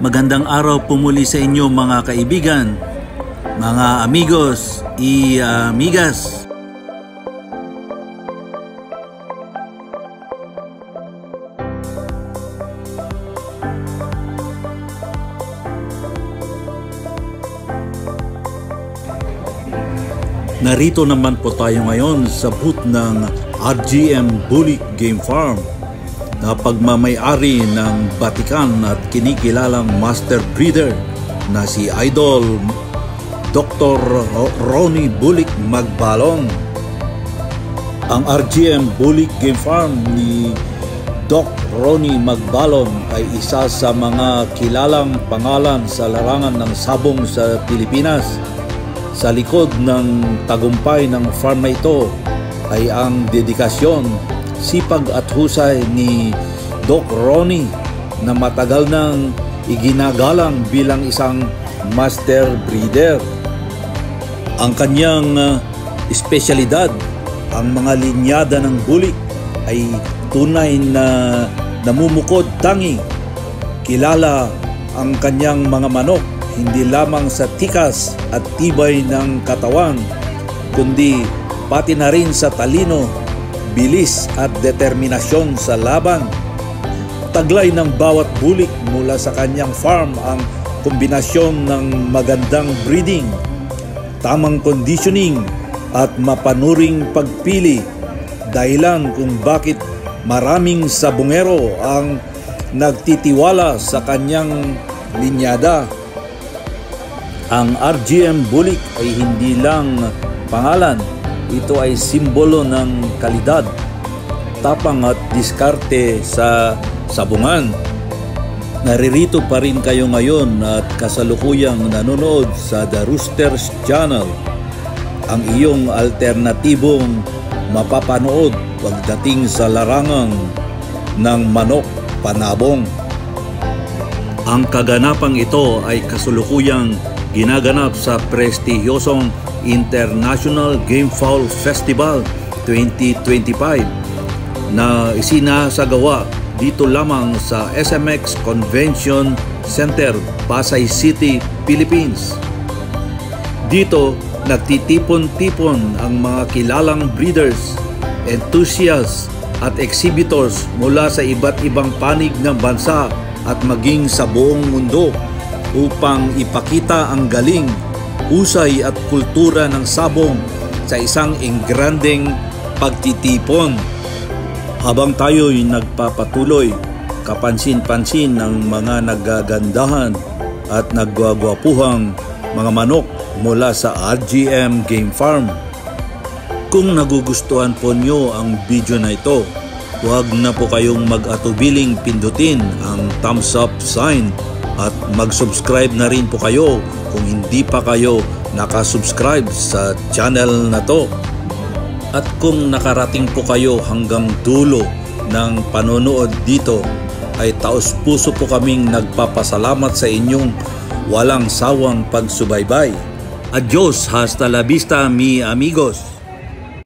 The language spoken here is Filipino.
Magandang araw po muli sa inyo mga kaibigan, mga amigos y amigas. Narito naman po tayo ngayon sa booth ng RGM Bulik Game Farm na pagmamay-ari ng batikan at kinikilalang master breeder na si Idol Dr. Ronnie Bulik Magbalong. Ang RGM Bulik Game Farm ni Doc Ronnie Magbalong ay isa sa mga kilalang pangalan sa larangan ng sabong sa Pilipinas. Sa likod ng tagumpay ng farm na ito ay ang dedikasyon, sipag at husay ni Doc Ronnie na matagal nang iginagalang bilang isang master breeder. Ang kanyang espesyalidad, ang mga linyada ng bulik ay tunay na namumukod tangi. Kilala ang kanyang mga manok hindi lamang sa tikas at tibay ng katawan, kundi pati na rin sa talino, bilis at determinasyon sa laban. Taglay ng bawat bulik mula sa kanyang farm ang kombinasyon ng magandang breeding, tamang conditioning at mapanuring pagpili, dahilan kung bakit maraming sabongero ang nagtitiwala sa kanyang linyada. Ang RGM Bulik ay hindi lang pangalan, ito ay simbolo ng kalidad, tapang at diskarte sa sabungan. Naririto pa rin kayo ngayon at kasalukuyang nanonood sa The Roosters Channel, ang iyong alternatibong mapapanood pagdating sa larangan ng manok panabong. Ang kaganapang ito ay kasalukuyang ginaganap sa prestihiyosong International Game Fowl Festival 2025 na isinasagawa dito lamang sa SMX Convention Center, Pasay City, Philippines. Dito nagtitipon-tipon ang mga kilalang breeders, enthusiasts at exhibitors mula sa iba't ibang panig ng bansa at maging sa buong mundo upang ipakita ang galing, husay at kultura ng sabong sa isang engrandeng pagtitipon. Habang tayo'y nagpapatuloy, kapansin-pansin ng mga nagagandahan at nagwagwapuhang mga manok mula sa RGM Game Farm. Kung nagugustuhan po nyo ang video na ito, huwag na po kayong mag-atubiling pindutin ang thumbs up sign at mag-subscribe na rin po kayo kung hindi pa kayo nakasubscribe sa channel na to. At kung nakarating po kayo hanggang dulo ng panonood dito, ay taos puso po kaming nagpapasalamat sa inyong walang sawang pagsubaybay. Adios, hasta la vista mi amigos.